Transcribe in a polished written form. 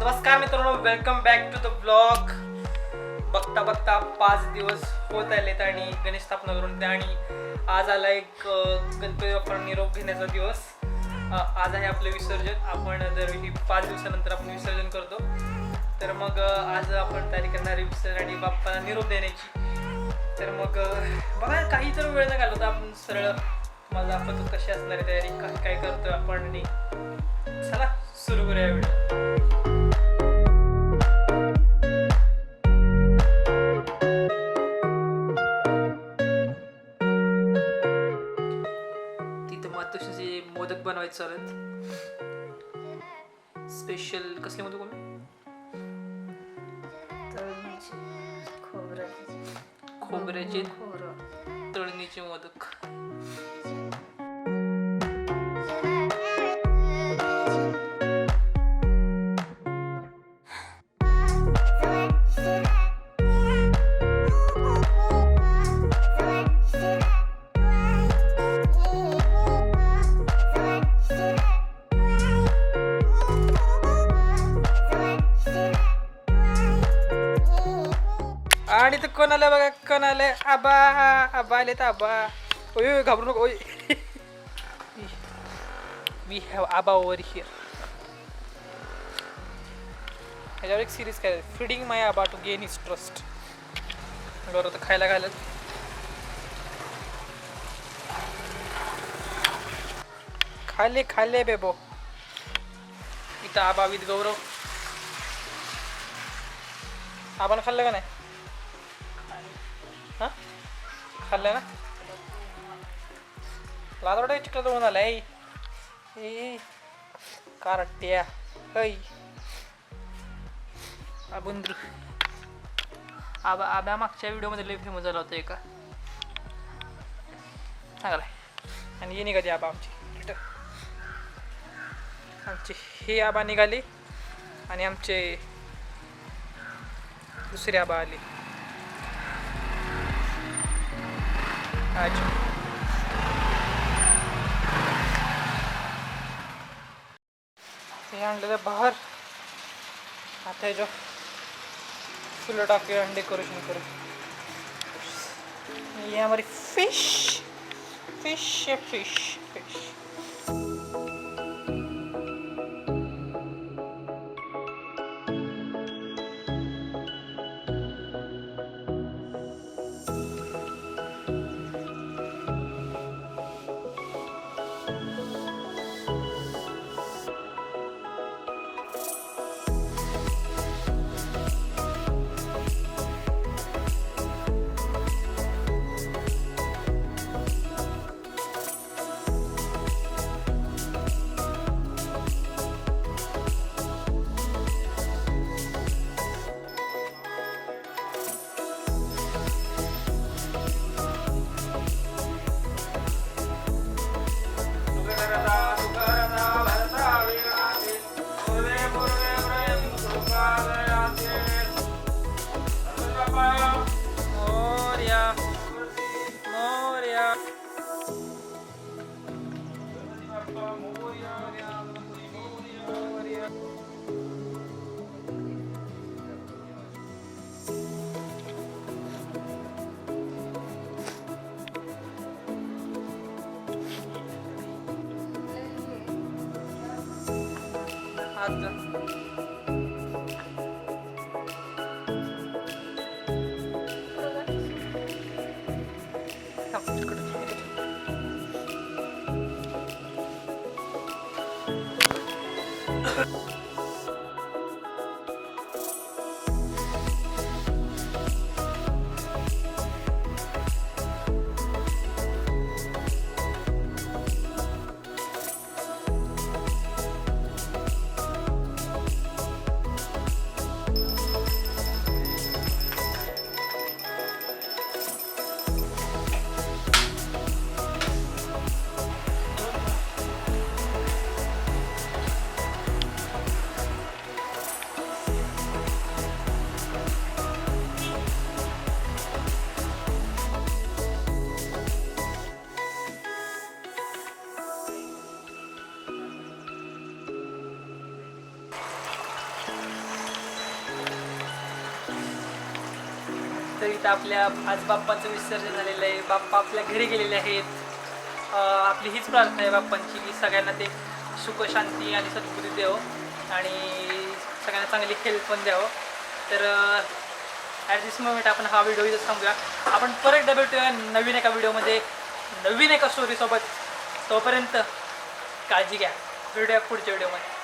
नमस्कार मित्रांनो, welcome back to the blog. बघता बघता 5 दिवस होत आलेत आणि गणेश स्थापना करून त्या आणि आज आला एक गणपती बाप्पा निरोप घेण्याचा दिवस. आज आहे आपलं विसर्जन. आपण दरवेळी 5 दिवसानंतर आपण विसर्जन करतो. तर मग आज आपण तयारी करणार आहे विसर्जन आणि बाप्पाला निरोप देण्याची. तर मग बघा काही तर वेळ न घालवता आपण सरळ मला दाखवतो कशी असणार आहे तयारी, काय काय करतोय आपण. आणि चला सुरू करूया व्हिडिओ. मातोश्रीचे मोदक बनवायचे चालू आहेत. स्पेशल कसले मोदक बोल? खोबऱ्याचे तळणीचे मोदक. आणि तर कोण आलं बघा, कोण आलंय? आबा आबा आले तर आबा. ओय घाबरू नको. ओय we have Aaba over here. ह्याच्यावर एक सिरीज काय, feeding my Aaba to gain his trust. बरोबर तर खायला घालत. खाले खाले बेबो. इथं आबा विथ गौरव. आबानं खाल्लं का नाही? हां खाल्लं ना. लाज वाटत चिकला जवळून आला. ए कारट्या ऐ अबुंद्र. आबा आबा मागच्या व्हिडिओमध्ये लई फेमस झाला होता एका चांगला आहे. आणि हे निघाली आबा आमचे हे आबा निघाली आणि आमचे दुसरे आबा आले. ते आणलेलं बाहेर. आता ह्याच्या फुलं टाकूया आणि डेकोरेशन करू. ये हमारी फिश फिश फिश फिश. तर इथं आपल्या आज बाप्पांचं विसर्जन झालेलं आहे. बाप्पा आपल्या घरी गेलेले आहेत. आपली हीच प्रार्थना आहे बाप्पांची की सगळ्यांना ते सुख शांती आणि सद्बुद्धी द्यावं आणि सगळ्यांना चांगली हेल्थ पण द्यावं. तर ॲट दिस मोमेंट आपण हा व्हिडिओ इथं थांबूया. आपण परत एकदा भेटूया नवीन एका व्हिडिओमध्ये नवीन एका स्टोरीसोबत. तोपर्यंत काळजी घ्या. भेटूया पुढच्या व्हिडिओमध्ये.